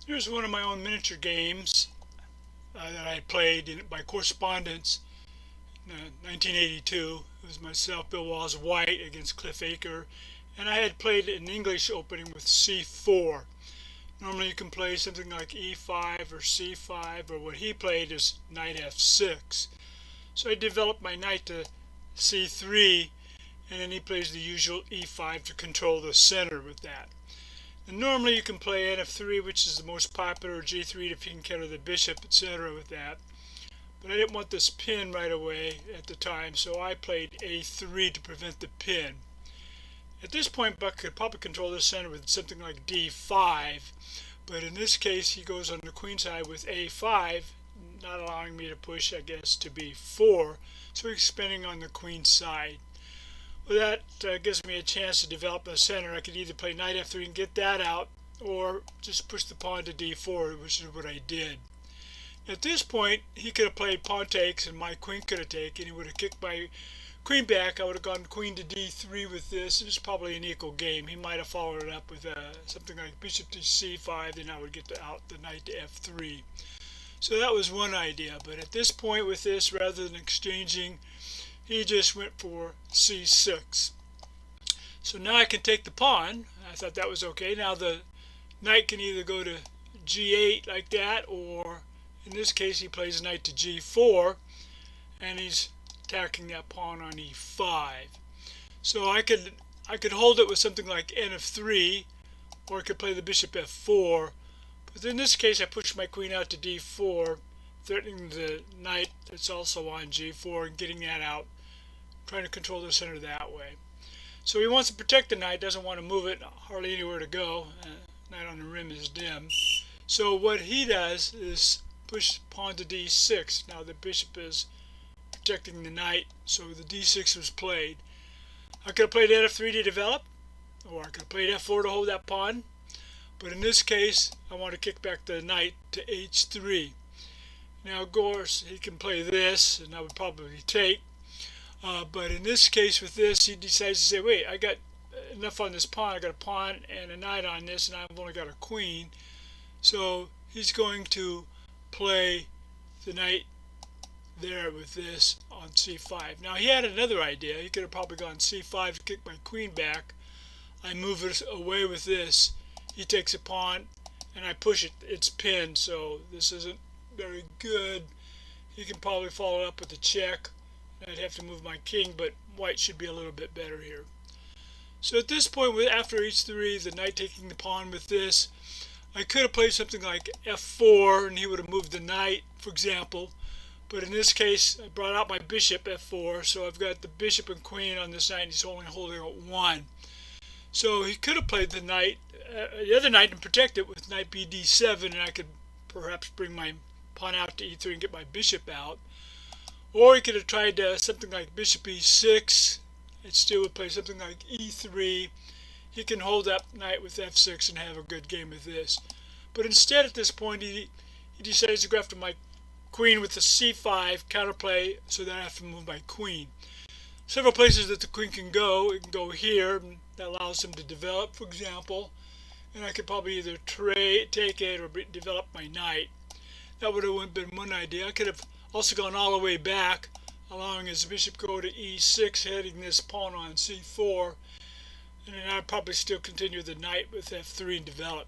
Here's one of my own miniature games that I played by Correspondence in 1982. It was myself, Bill Walls White against Cliff Aker, and I had played an English opening with C4. Normally you can play something like E5 or C5, or what he played is knight F6. So I developed my knight to C3, and then he plays the usual E5 to control the center with that. And normally you can play NF3, which is the most popular, or G3 if you can counter the bishop, etc. with that. But I didn't want this pin right away at the time, so I played A3 to prevent the pin. At this point, Buck could probably control the center with something like D5, but in this case he goes on the queen side with A5, not allowing me to push, I guess, to B4, so he's spinning on the queen side. Well, that gives me a chance to develop the center. I could either play knight F3 and get that out, or just push the pawn to D4, which is what I did. At this point, he could have played pawn takes, and my queen could have taken. He would have kicked my queen back. I would have gone queen to D3 with this. It was probably an equal game. He might have followed it up with something like bishop to C5, then I would get out the knight to F3. So that was one idea. But at this point with this, rather than exchanging, he just went for C6. So now I can take the pawn. I thought that was okay. Now the knight can either go to G8 like that, or in this case he plays knight to G4, and he's attacking that pawn on E5. So I could hold it with something like N of 3, or I could play the bishop F4. But in this case I push my queen out to D4, threatening the knight that's also on G4 and getting that out, trying to control the center that way. So he wants to protect the knight, doesn't want to move it, hardly anywhere to go. Knight on the rim is dim. So what he does is push pawn to D6. Now the bishop is protecting the knight, so the D6 was played. I could have played F3 to develop, or I could have played F4 to hold that pawn. But in this case, I want to kick back the knight to H3. Now, of course, he can play this, and I would probably take. But in this case with this, he decides to say, wait, I got enough on this pawn. I got a pawn and a knight on this, and I've only got a queen. So he's going to play the knight there with this on C5. Now he had another idea. He could have probably gone C5 to kick my queen back. I move it away with this. He takes a pawn, and I push it. It's pinned, so this isn't very good. He can probably follow up with a check. I'd have to move my king, but white should be a little bit better here. So at this point, after H3, the knight taking the pawn with this, I could have played something like F4, and he would have moved the knight, for example. But in this case, I brought out my bishop F4, so I've got the bishop and queen on this knight, and he's only holding at 1. So he could have played the knight, the other knight, and protect it with knight BD7, and I could perhaps bring my pawn out to E3 and get my bishop out. Or he could have tried something like bishop E6. It still would play something like E3. He can hold that knight with F6 and have a good game with this. But instead, at this point, he decides to go after my queen with the C5 counterplay, so that I have to move my queen. Several places that the queen can go. It can go here, and that allows him to develop, for example. And I could probably either take it or develop my knight. That would have been one idea. I could have also gone all the way back, allowing his bishop go to E6, heading this pawn on C4, and then I'd probably still continue the knight with F3 and develop.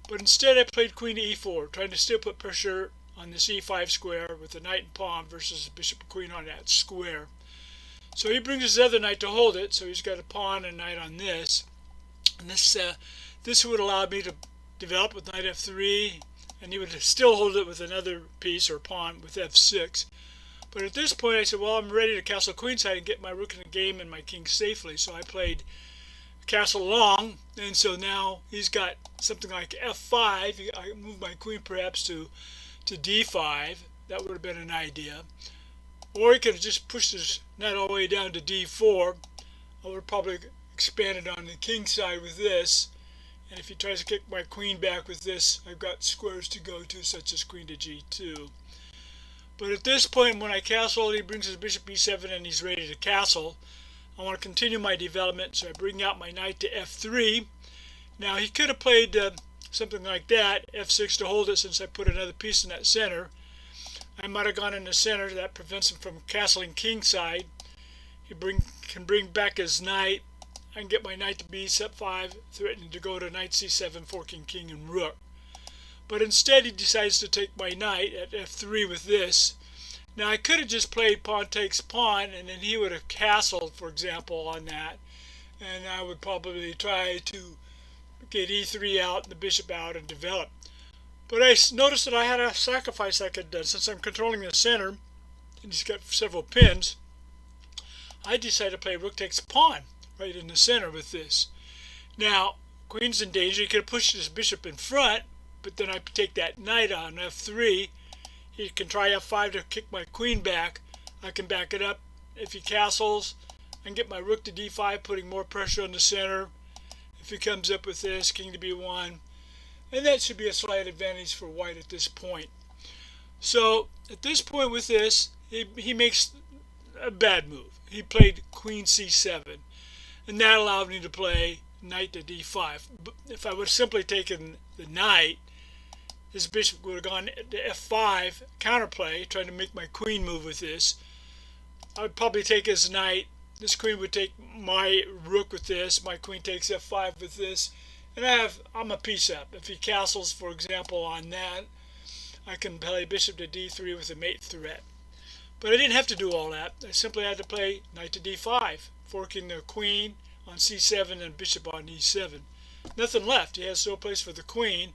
But instead I played queen to E4, trying to still put pressure on this E5 square with the knight and pawn versus bishop and queen on that square. So he brings his other knight to hold it, so he's got a pawn and knight on this. And this would allow me to develop with knight F3, and he would still hold it with another piece or pawn with F6. But at this point I said, well, I'm ready to castle queenside and get my rook in the game and my king safely. So I played castle long, and so now he's got something like F5. I moved my queen perhaps to D5. That would have been an idea. Or he could have just pushed his knight all the way down to D4. I would have probably expanded on the king side with this. And if he tries to kick my queen back with this, I've got squares to go to, such as queen to G2. But at this point, when I castle, he brings his bishop E7 and he's ready to castle. I want to continue my development, so I bring out my knight to F3. Now, he could have played something like that, f6 to hold it since I put another piece in that center. I might have gone in the center. That prevents him from castling kingside. He can bring back his knight. I can get my knight to b5, threatening to go to knight c7, forking king and rook. But instead he decides to take my knight at f3 with this. Now I could have just played pawn takes pawn, and then he would have castled, for example, on that. And I would probably try to get e3 out and the bishop out and develop. But I noticed that I had a sacrifice I could have done. Since I'm controlling the center, and he's got several pins, I decided to play rook takes pawn right in the center with this. Now, queen's in danger. He could have pushed his bishop in front, but then I take that knight on f3. He can try f5 to kick my queen back. I can back it up. If he castles, I can get my rook to d5, putting more pressure on the center. If he comes up with this, king to b1, and that should be a slight advantage for white at this point. So at this point with this, he makes a bad move. He played queen c7, and that allowed me to play knight to d5. But if I would have simply taken the knight, his bishop would have gone to f5, counterplay, trying to make my queen move with this. I would probably take his knight. This queen would take my rook with this. My queen takes f5 with this. And I'm a piece up. If he castles, for example, on that, I can play bishop to d3 with a mate threat. But I didn't have to do all that. I simply had to play knight to d5, forking the queen on c7 and bishop on e7. Nothing left. He has no place for the queen.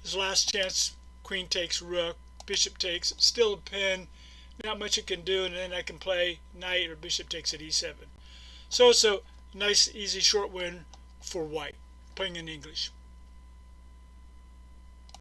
His last chance, queen takes rook, bishop takes, still a pin. Not much it can do, and then I can play knight or bishop takes at e7. So it's a nice, easy, short win for white, playing in English.